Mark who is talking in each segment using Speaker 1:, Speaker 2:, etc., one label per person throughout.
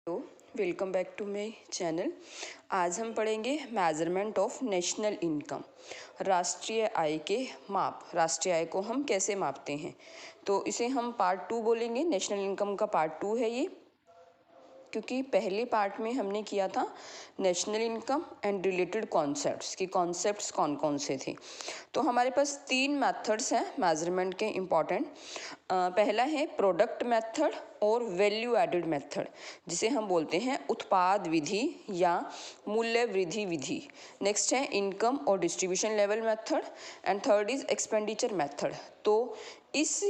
Speaker 1: Hello, welcome back to my channel. आज हम पढ़ेंगे मेजरमेंट ऑफ नेशनल इनकम, राष्ट्रीय आय के माप। राष्ट्रीय आय को हम कैसे मापते हैं, तो इसे हम पार्ट 2 बोलेंगे। नेशनल इनकम का पार्ट 2 है ये, क्योंकि पहले पार्ट में हमने किया था national income and related concepts कि कॉन्सेप्ट्स कौन कौन से थे। तो हमारे पास 3 मेथड्स हैं मेजरमेंट के इम्पॉर्टेंट। पहला है प्रोडक्ट मेथड और वैल्यू एडेड मेथड, जिसे हम बोलते हैं उत्पाद विधि या मूल्य वृद्धि विधि। नेक्स्ट है इनकम और distribution level method and third is expenditure method. तो इस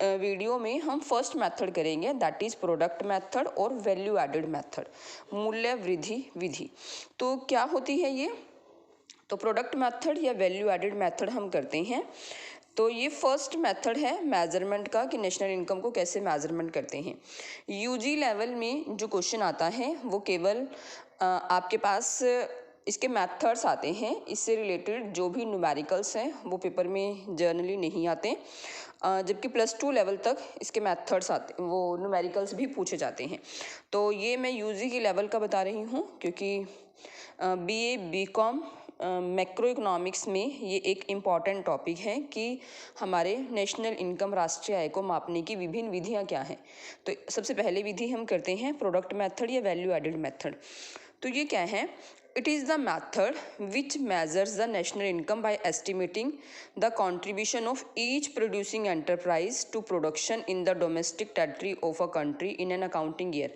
Speaker 1: वीडियो में हम फर्स्ट मेथड करेंगे, दैट इज प्रोडक्ट मेथड और वैल्यू एडेड मेथड, मूल्य वृद्धि विधि। तो क्या होती है ये? तो प्रोडक्ट मेथड या वैल्यू एडेड मेथड हम करते हैं। तो ये फर्स्ट मेथड है मेजरमेंट का कि नेशनल इनकम को कैसे मेजरमेंट करते हैं। यूजी लेवल में जो क्वेश्चन आता है वो केवल आपके पास इसके मेथड्स आते हैं, इससे रिलेटेड जो भी न्यूमेरिकल्स हैं वो पेपर में जर्नली नहीं आते, जबकि +2 लेवल तक इसके मेथड्स आते, वो न्यूमेरिकल्स भी पूछे जाते हैं। तो ये मैं यूजी की लेवल का बता रही हूँ, क्योंकि बीए बीकॉम मैक्रो इकोनॉमिक्स में ये एक इम्पॉर्टेंट टॉपिक है कि हमारे नेशनल इनकम राष्ट्रीय आय को मापने की विभिन्न विधियाँ क्या हैं। तो सबसे पहले विधि हम करते हैं प्रोडक्ट मेथड या वैल्यू एडेड मेथड। तो ये क्या है? It is the method which measures the national income by estimating the contribution of each producing enterprise to production in the domestic territory of a country in an accounting year।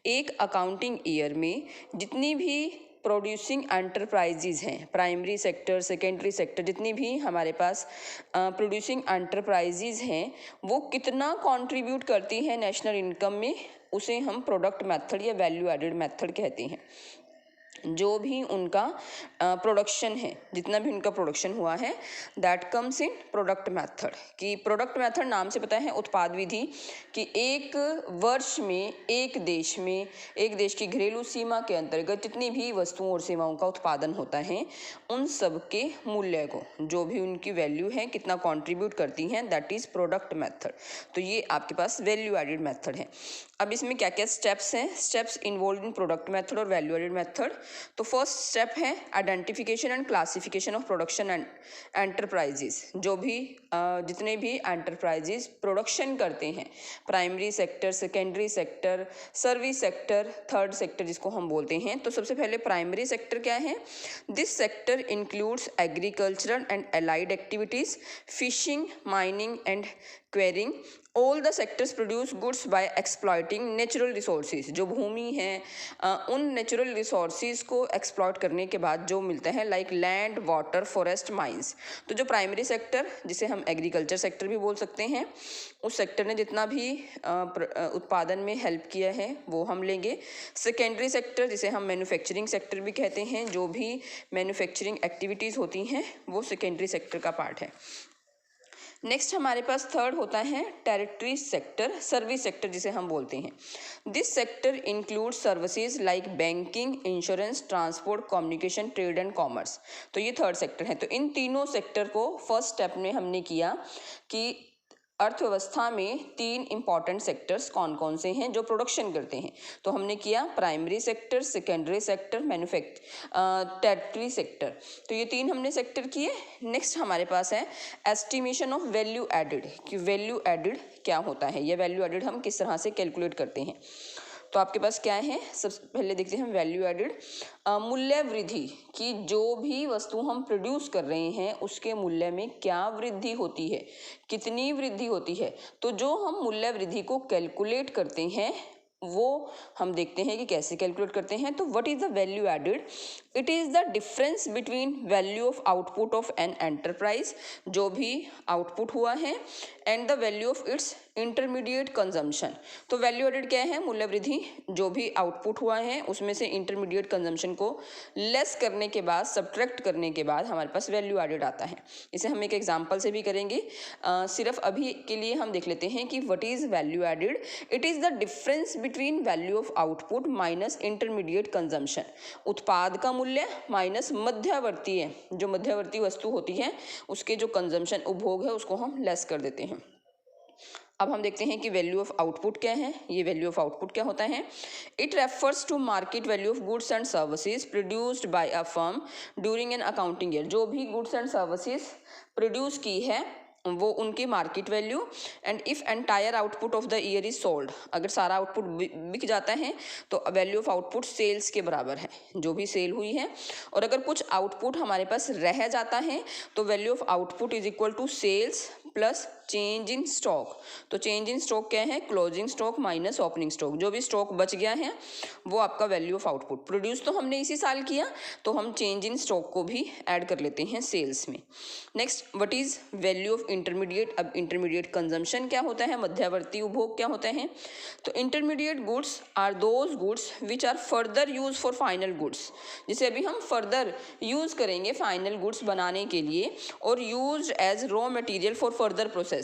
Speaker 1: एक accounting year में जितनी भी producing enterprises हैं, primary sector, secondary sector, जितनी भी हमारे पास producing enterprises हैं, वो कितना कंट्रीब्यूट करती हैं नेशनल इनकम में, उसे हम प्रोडक्ट मेथड या वैल्यू एडेड मेथड कहते हैं। जो भी उनका प्रोडक्शन है, जितना भी उनका प्रोडक्शन हुआ है, that comes in product method. कि प्रोडक्ट मेथड नाम से पता है उत्पाद विधि कि एक वर्ष में एक देश की घरेलू सीमा के अंतर्गत जितनी भी वस्तुओं और सेवाओं का उत्पादन होता है, उन सब के मूल्य को, जो भी उनकी वैल्यू है, कितना कंट्रीब्यूट करती हैं, दैट इज प्रोडक्ट मेथड। तो ये आपके पास वैल्यू एडेड मेथड है। अब इसमें क्या क्या स्टेप्स हैं, steps involve in product method और वैल्यू एडेड मेथड। तो फर्स्ट स्टेप है identification and classification of production and enterprises. जो भी जितने भी एंटरप्राइजेस प्रोडक्शन करते हैं, primary sector, secondary sector, service sector, third sector जिसको हम बोलते हैं। तो सबसे पहले प्राइमरी सेक्टर क्या है? This sector includes agricultural and allied activities, fishing, mining and quarrying. All the sectors produce goods by exploiting natural resources. जो भूमि है, उन नेचुरल रिसोर्सेज को एक्सप्लॉइट करने के बाद जो मिलता है, like land, water, forest, mines. तो जो प्राइमरी सेक्टर, जिसे हम एग्रीकल्चर सेक्टर भी बोल सकते हैं, उस सेक्टर ने जितना भी उत्पादन में हेल्प किया है वो हम लेंगे। सेकेंडरी सेक्टर, जिसे हम मैन्युफैक्चरिंग सेक्टर भी कहते हैं, जो भी मैन्युफैक्चरिंग एक्टिविटीज़ होती हैं वो सेकेंडरी सेक्टर का पार्ट है। नेक्स्ट हमारे पास थर्ड होता है टेरिटरी सेक्टर, सर्विस सेक्टर जिसे हम बोलते हैं। This sector include services like banking, insurance, transport, communication, trade and commerce. तो ये थर्ड सेक्टर है। तो इन तीनों सेक्टर को फर्स्ट स्टेप में हमने किया कि अर्थव्यवस्था में 3 इंपॉर्टेंट सेक्टर्स कौन कौन से हैं जो प्रोडक्शन करते हैं। तो हमने किया primary sector, secondary sector, territory sector. तो ये 3 हमने सेक्टर किए। नेक्स्ट हमारे पास है एस्टिमेशन ऑफ वैल्यू एडेड, कि वैल्यू एडेड क्या होता है, या वैल्यू एडेड हम किस तरह से कैलकुलेट करते हैं। तो आपके पास क्या है? सबसे पहले देखते हैं हम वैल्यू एडेड। मूल्य वृद्धि, कि जो भी वस्तु हम प्रोड्यूस कर रहे हैं उसके मूल्य में क्या वृद्धि होती है, कितनी वृद्धि होती है। तो जो हम मूल्य वृद्धि को कैलकुलेट करते हैं वो हम देखते हैं कि कैसे कैलकुलेट करते हैं। तो what is the value added? It is the difference between value of output of an enterprise, जो भी आउटपुट हुआ है, and the value of its intermediate consumption. तो वैल्यू एडेड क्या है? मूल्य वृद्धि, जो भी आउटपुट हुआ है उसमें से इंटरमीडिएट कंजम्पशन को लेस करने के बाद, सब्ट्रैक्ट करने के बाद हमारे पास वैल्यू एडेड आता है। इसे हम एक एग्जांपल से भी करेंगे। सिर्फ अभी के लिए हम देख लेते हैं कि what is value added. It is the difference between value of output minus intermediate consumption. उत्पाद का मूल्य माइनस मध्यवर्ती है, जो मध्यवर्ती वस्तु होती है उसके जो कंजम्पशन, उपभोग है, उसको हम लेस कर देते हैं। अब हम देखते हैं कि वैल्यू ऑफ आउटपुट क्या है। ये वैल्यू ऑफ आउटपुट क्या होता है? It refers to market value of goods and services produced by a firm during an accounting year. जो भी गुड्स एंड सर्विसेज प्रोड्यूस की है वो उनकी market value, and if entire output of the year is sold, अगर सारा output बिक जाता है तो वैल्यू ऑफ आउटपुट सेल्स के बराबर है, जो भी सेल हुई है। और अगर कुछ आउटपुट हमारे पास रह जाता है तो value of output is equal to sales plus change in stock. तो चेंज इन स्टॉक क्या है? Closing stock minus opening stock. जो भी स्टॉक बच गया है वो आपका वैल्यू ऑफ आउटपुट। प्रोड्यूस तो हमने इसी साल किया तो हम चेंज इन स्टॉक को भी ऐड कर लेते हैं सेल्स में। Next, what is value of intermediate? अब इंटरमीडिएट कंजम्पशन क्या होता है, मध्यवर्ती उपभोग क्या होता है? तो intermediate goods are those goods which are further use for final goods, जिसे अभी हम फर्दर यूज करेंगे फाइनल गुड्स बनाने के लिए, और use as raw material for further processes.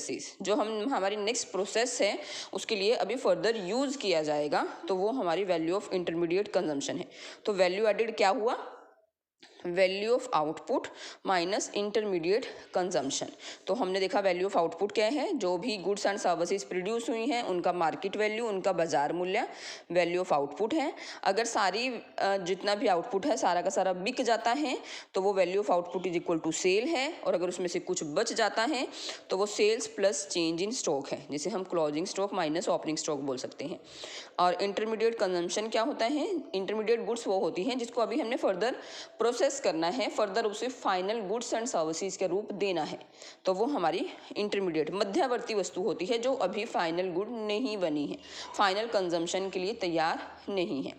Speaker 1: जो हमारी नेक्स्ट प्रोसेस है उसके लिए अभी फर्दर यूज किया जाएगा, तो वो हमारी वैल्यू ऑफ इंटरमीडिएट कंजम्पशन है। तो वैल्यू एडेड क्या हुआ? Value of output minus intermediate consumption. तो हमने देखा वैल्यू ऑफ आउटपुट क्या है? जो भी गुड्स एंड सर्विसेज प्रोड्यूस हुई हैं उनका मार्केट वैल्यू, उनका बाजार मूल्य वैल्यू ऑफ आउटपुट है। अगर सारी जितना भी आउटपुट है सारा का सारा बिक जाता है तो वो value of output is equal to sale है, और अगर उसमें से कुछ बच जाता है तो वो sales plus change in stock है, जिसे हम closing stock minus opening stock बोल सकते हैं। और इंटरमीडिएट कंजम्पशन क्या होता है? इंटरमीडिएट गुड्स वो होती हैं जिसको अभी हमने फर्दर प्रोसेस करना है, फर्दर उसे फाइनल गुड्स एंड सर्विसेज के रूप देना है, तो वो हमारी इंटरमीडिएट मध्यवर्ती वस्तु होती है जो अभी फाइनल गुड नहीं बनी है, फाइनल कंजम्पशन के लिए तैयार नहीं है।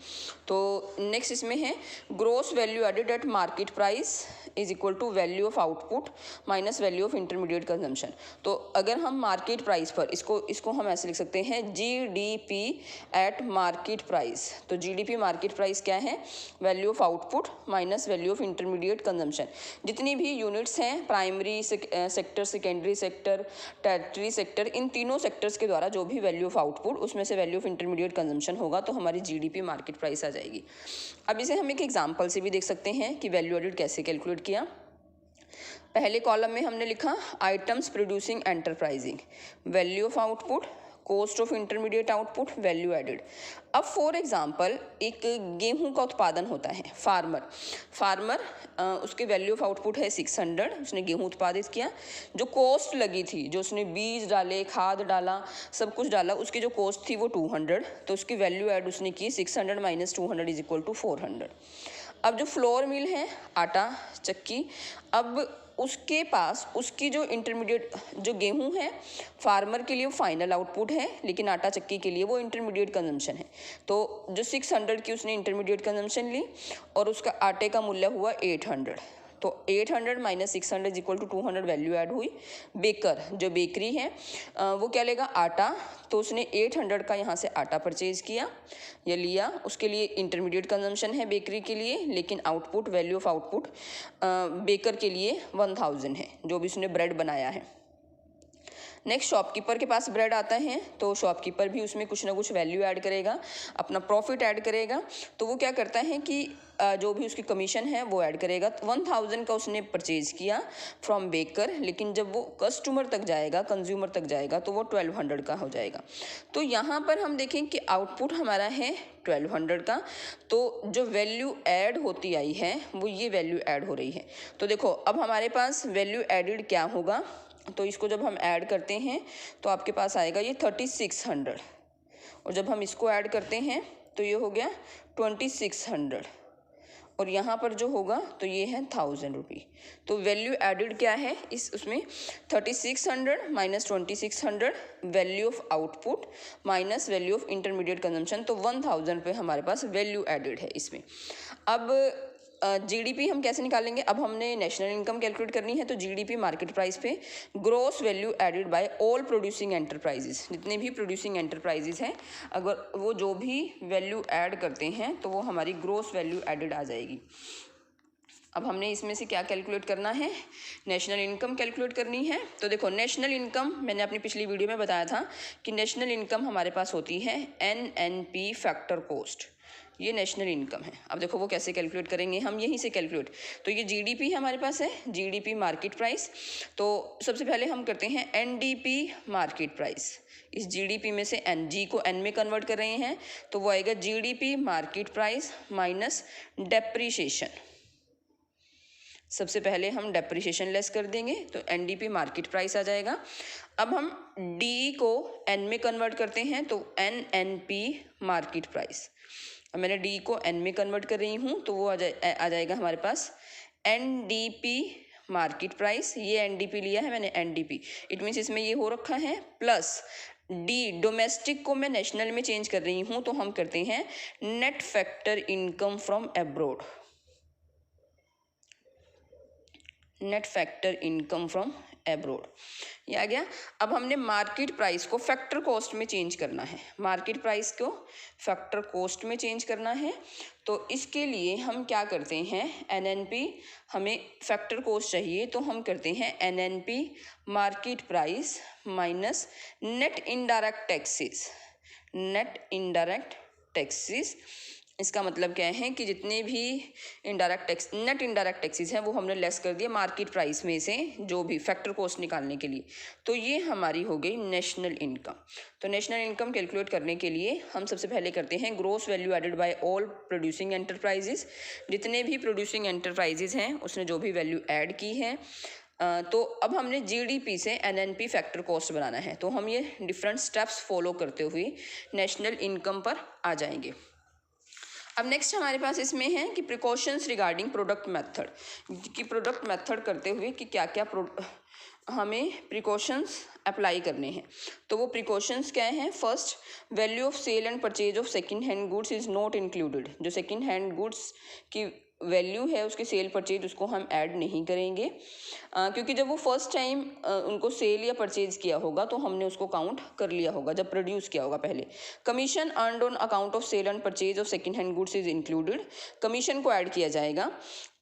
Speaker 1: तो नेक्स्ट इसमें है gross value added at market price is equal to value of output minus value of intermediate consumption. तो अगर हम मार्केट प्राइस पर इसको हम ऐसे लिख सकते हैं GDP एट मार्केट प्राइस। तो GDP मार्केट प्राइस क्या है? Value of output minus value of intermediate consumption. जितनी भी यूनिट्स हैं, primary sector, secondary sector, tertiary sector, इन तीनों सेक्टर्स के द्वारा जो भी वैल्यू ऑफ आउटपुट उसमें से वैल्यू ऑफ इंटरमीडिएट कंजम्पशन होगा तो हमारी GDP मार्केट प्राइस आ जाएगी। अब इसे हम एक एग्जाम्पल से भी देख सकते हैं कि वैल्यू एडेड कैसे कैलकुलेट किया। पहले कॉलम में हमने लिखा items producing enterprising, value of output, cost of intermediate output, value added. अब फॉर एग्जांपल एक गेहूं का उत्पादन होता है, फार्मर उसके वैल्यू ऑफ आउटपुट है 600, उसने गेहूं उत्पादित किया। जो कॉस्ट लगी थी, जो उसने बीज डाले, खाद डाला, सब कुछ डाला, उसकी जो कॉस्ट थी वो 200, तो उसकी वैल्यू ऐड उसने की 600 माइनस 200 इज इक्वल टू 400। अब जो फ्लोर मिल है, आटा चक्की, अब उसके पास उसकी जो इंटरमीडिएट जो गेहूं है फार्मर के लिए वो फाइनल आउटपुट है, लेकिन आटा चक्की के लिए वो इंटरमीडिएट कंजम्पशन है। तो जो 600 की उसने इंटरमीडिएट कंजम्पशन ली और उसका आटे का मूल्य हुआ 800, तो 800 minus 600 is equal to 200 value add हुई। बेकर जो बेकरी है वो क्या लेगा? आटा, तो उसने 800 का यहाँ से आटा परचेज किया या लिया, उसके लिए इंटरमीडिएट कंजम्पशन है बेकरी के लिए, लेकिन output value of output baker के लिए 1000 है, जो भी उसने ब्रेड बनाया है। नेक्स्ट शॉपकीपर के पास ब्रेड आता है तो शॉपकीपर भी उसमें कुछ ना कुछ वैल्यू ऐड करेगा, अपना प्रॉफिट ऐड करेगा। तो वो क्या करता है कि जो भी उसकी कमीशन है वो ऐड करेगा। 1000 का उसने परचेज किया फ्रॉम बेकर, लेकिन जब वो कस्टमर तक जाएगा, कंज्यूमर तक जाएगा, तो वो 1200 का हो जाएगा। तो यहाँ पर हम देखें कि आउटपुट हमारा है 1200 का, तो जो वैल्यू ऐड होती आई है वो ये वैल्यू ऐड हो रही है। तो देखो अब हमारे पास वैल्यू एडिड क्या होगा, तो इसको जब हम ऐड करते हैं तो आपके पास आएगा ये 3600, और जब हम इसको ऐड करते हैं तो ये हो गया 2600, और यहाँ पर जो होगा तो ये है 1000 रुपये। तो वैल्यू एडिड क्या है उसमें 3600 minus 2600 value of output minus value of intermediate consumption, तो 1000 पे हमारे पास वैल्यू एडिड है इसमें। अब GDP हम कैसे निकालेंगे? अब हमने नेशनल इनकम कैलकुलेट करनी है, तो GDP मार्केट प्राइस पे gross value added by all producing enterprises, जितने भी प्रोड्यूसिंग एंटरप्राइजेस हैं अगर वो जो भी वैल्यू ऐड करते हैं तो वो हमारी ग्रोस वैल्यू एडेड आ जाएगी। अब हमने इसमें से क्या कैलकुलेट करना है, नेशनल इनकम कैलकुलेट करनी है। तो देखो नेशनल इनकम मैंने अपनी पिछली वीडियो में बताया था कि नेशनल इनकम हमारे पास होती है NNP फैक्टर कॉस्ट, ये नेशनल इनकम है। अब देखो वो कैसे कैलकुलेट करेंगे, हम यहीं से कैलकुलेट, तो ये जीडीपी हमारे पास है, जीडीपी मार्केट प्राइस। तो सबसे पहले हम करते हैं एनडीपी मार्केट प्राइस। इस जीडीपी में से जी को एन में कन्वर्ट कर रहे हैं, तो वो आएगा GDP market price minus depreciation. सबसे पहले हम डेप्रीशिएशन लेस कर देंगे तो एनडीपी मार्केट प्राइस आ जाएगा। अब हम डी को एन में कन्वर्ट करते हैं तो एनएनपी मार्केट प्राइस। अब मैंने डी को एन में कन्वर्ट कर रही हूँ तो वो आ जाएगा हमारे पास एनडीपी मार्केट प्राइस। ये एनडीपी लिया है मैंने, एनडीपी इट मीन्स इसमें ये हो रखा है, प्लस डी डोमेस्टिक को मैं नेशनल में चेंज कर रही हूँ तो हम करते हैं net factor income from abroad, net factor income from abroad, ये आ गया। अब हमने मार्केट प्राइस को फैक्टर कॉस्ट में चेंज करना है, मार्केट प्राइस को फैक्टर कॉस्ट में चेंज करना है। तो इसके लिए हम क्या करते हैं, एनएनपी, हमें फैक्टर कॉस्ट चाहिए तो हम करते हैं NNP market price minus net indirect taxes, net indirect taxes. इसका मतलब क्या है कि जितने भी indirect tax, net indirect taxes हैं वो हमने लेस कर दिया मार्केट प्राइस में से, जो भी फैक्टर कॉस्ट निकालने के लिए। तो ये हमारी हो गई नेशनल इनकम। तो नेशनल इनकम कैलकुलेट करने के लिए हम सबसे पहले करते हैं gross value added by all producing enterprises. जितने भी प्रोड्यूसिंग एंटरप्राइजेस हैं उसने जो भी वैल्यू ऐड की है। तो अब हमने जीडीपी से एनएनपी फैक्टर कॉस्ट बनाना है, तो हम ये डिफरेंट स्टेप्स फॉलो करते हुए नेशनल इनकम पर आ जाएंगे। अब नेक्स्ट हमारे पास इसमें है कि प्रिकॉशंस रिगार्डिंग प्रोडक्ट मेथड, कि प्रोडक्ट मेथड करते हुए कि क्या क्या हमें प्रिकॉशंस अप्लाई करने हैं। तो वो प्रिकॉशंस क्या हैं, first value of sale and purchase of second hand goods is not included. जो सेकंड हैंड गुड्स की वैल्यू है उसके सेल परचेज उसको हम ऐड नहीं करेंगे, क्योंकि जब वो फर्स्ट टाइम उनको सेल या परचेज किया होगा तो हमने उसको काउंट कर लिया होगा जब प्रोड्यूस किया होगा पहले। Commission earned on account of sale and purchase of second hand goods is included, commission को ऐड किया जाएगा।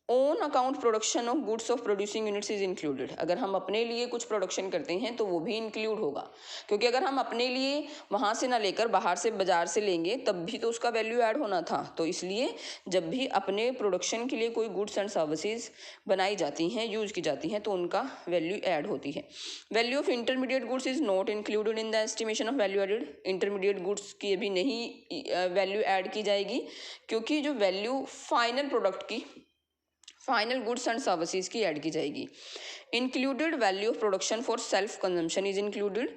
Speaker 1: Own account production of goods of producing units is included, अगर हम अपने लिए कुछ प्रोडक्शन करते हैं तो वो भी इंक्लूड होगा, क्योंकि अगर हम अपने लिए वहाँ से ना लेकर बाहर से बाजार से लेंगे तब भी तो उसका वैल्यू ऐड होना था। तो इसलिए जब भी अपने प्रोडक्शन के लिए कोई गुड्स एंड सर्विसेज बनाई जाती हैं, यूज की जाती हैं, तो उनका वैल्यू ऐड होती है। Value of intermediate goods is not included in the estimation of value added, intermediate goods की अभी नहीं वैल्यू ऐड की जाएगी, क्योंकि जो वैल्यू फाइनल प्रोडक्ट की, फाइनल गुड्स एंड सर्विसेज की ऐड की जाएगी। Included value of production for self consumption is included,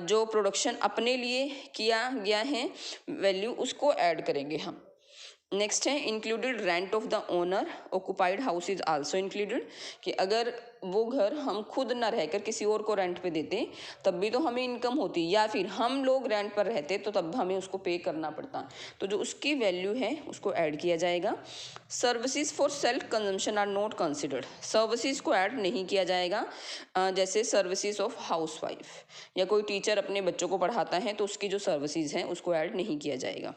Speaker 1: जो प्रोडक्शन अपने लिए किया गया है वैल्यू उसको ऐड करेंगे हम। नेक्स्ट है included rent of the owner occupied house is also included, कि अगर वो घर हम खुद ना रहकर किसी और को रेंट पे देते तब भी तो हमें इनकम होती, या फिर हम लोग रेंट पर रहते तो तब हमें उसको पे करना पड़ता, तो जो उसकी वैल्यू है उसको ऐड किया जाएगा। Services for self consumption are not considered, services को ऐड नहीं किया जाएगा, जैसे सर्विसेज ऑफ हाउस वाइफ या कोई टीचर अपने बच्चों को पढ़ाता है तो उसकी जो सर्विसेज हैं उसको ऐड नहीं किया जाएगा।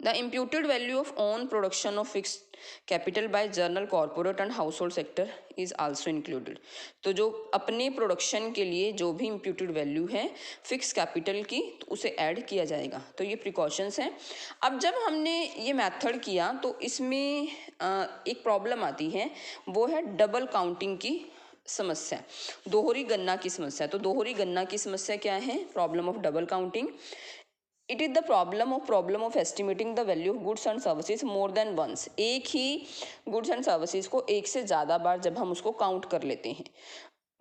Speaker 1: The imputed value of own production of fixed capital by general corporate and household sector is also included, तो जो अपने प्रोडक्शन के लिए जो भी imputed वैल्यू है फिक्स कैपिटल की तो उसे ऐड किया जाएगा। तो ये प्रिकॉशंस हैं। अब जब हमने ये मेथड किया तो इसमें एक प्रॉब्लम आती है, वो है डबल काउंटिंग की समस्या, दोहरी गणना की समस्या। तो दोहरी गणना की समस्या क्या है, problem of double counting. It is the problem of estimating the value of goods and services more than once, एक ही गुड्स एंड सर्विसेज को एक से ज़्यादा बार जब हम उसको काउंट कर लेते हैं।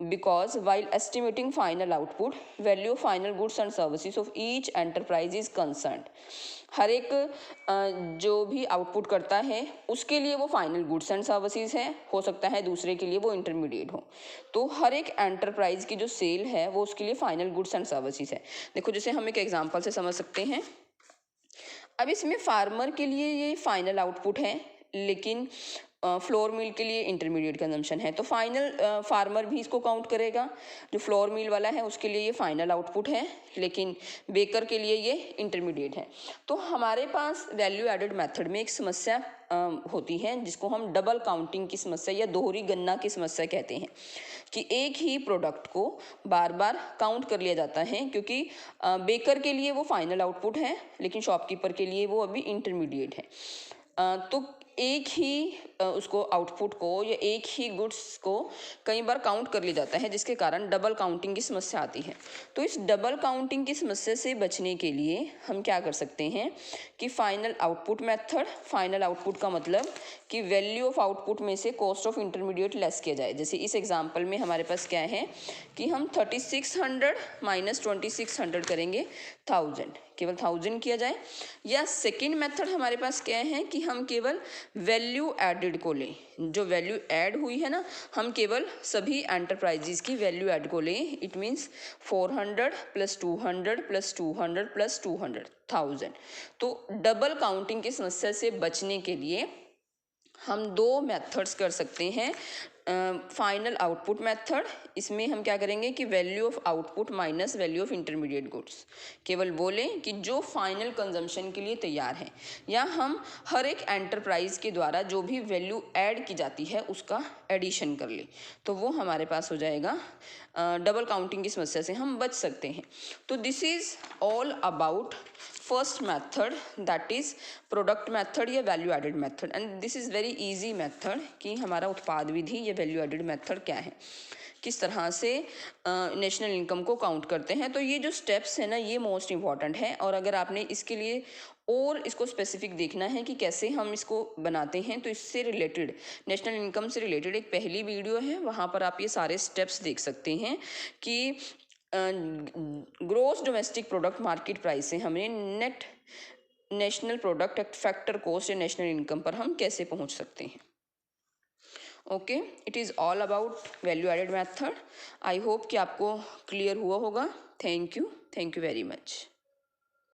Speaker 1: Because while estimating final output value of final goods and services of each enterprise is concerned, हर एक जो भी आउटपुट करता है उसके लिए वो फाइनल गुड्स एंड सर्विसेज है, हो सकता है दूसरे के लिए वो इंटरमीडिएट हो। तो हर एक एंटरप्राइज की जो सेल है वो उसके लिए फाइनल गुड्स एंड सर्विसेज है। देखो जैसे हम एक एग्जांपल से समझ सकते हैं, अब इसमें फार्मर के लिए ये फाइनल आउटपुट है, लेकिन फ्लोर मिल के लिए इंटरमीडिएट कंजम्पशन है, तो फाइनल फार्मर भी इसको काउंट करेगा। जो फ्लोर मिल वाला है उसके लिए ये फाइनल आउटपुट है, लेकिन बेकर के लिए ये इंटरमीडिएट है। तो हमारे पास वैल्यू एडेड मेथड में एक समस्या होती है जिसको हम डबल काउंटिंग की समस्या या दोहरी गणना की समस्या कहते हैं, कि एक ही प्रोडक्ट को बार बार काउंट कर लिया जाता है, क्योंकि बेकर के लिए वो फाइनल आउटपुट है लेकिन शॉपकीपर के लिए वो अभी इंटरमीडिएट है। तो एक ही उसको आउटपुट को या एक ही गुड्स को कई बार काउंट कर लिया जाता है, जिसके कारण डबल काउंटिंग की समस्या आती है। तो इस डबल काउंटिंग की समस्या से बचने के लिए हम क्या कर सकते हैं कि final output method, final output का मतलब कि वैल्यू ऑफ आउटपुट में से कॉस्ट ऑफ इंटरमीडिएट लेस किया जाए। जैसे इस एग्जांपल में हमारे पास क्या है कि हम 3600 माइनस 2600 करेंगे 1000, केवल 1000 किया जाए। या सेकेंड मेथड हमारे पास क्या है कि हम केवल वैल्यू एडेड को लें, जो वैल्यू ऐड हुई है ना, हम केवल सभी एंटरप्राइजेज की वैल्यू ऐड को लें। It means 400 plus 200 plus 200 plus 200 1000। तो डबल काउंटिंग की समस्या से बचने के लिए हम दो मेथड्स कर सकते हैं। फाइनल आउटपुट मेथड, इसमें हम क्या करेंगे कि value of output minus value of intermediate goods केवल बोलें कि जो फाइनल कंजम्पशन के लिए तैयार है, या हम हर एक एंटरप्राइज के द्वारा जो भी वैल्यू ऐड की जाती है उसका एडिशन कर लें, तो वो हमारे पास हो जाएगा। डबल काउंटिंग की समस्या से हम बच सकते हैं। तो this is all about first method, that is product method या value added method. And this is very easy method कि हमारा उत्पाद विधि या वैल्यू एडेड मेथड क्या है, किस तरह से नेशनल इनकम को काउंट करते हैं। तो ये जो स्टेप्स है ना, ये मोस्ट इम्पॉर्टेंट है। और अगर आपने इसके लिए और इसको स्पेसिफिक देखना है कि कैसे हम इसको बनाते हैं, तो इससे रिलेटेड, नेशनल इनकम से रिलेटेड एक पहली वीडियो है, वहाँ पर आप ये सारे स्टेप्स देख सकते हैं कि gross domestic product market price से हमें net national product factor cost या नेशनल इनकम पर हम कैसे पहुंच सकते हैं। Okay, it is all about value added method. I hope कि आपको क्लियर हुआ होगा। Thank you very much.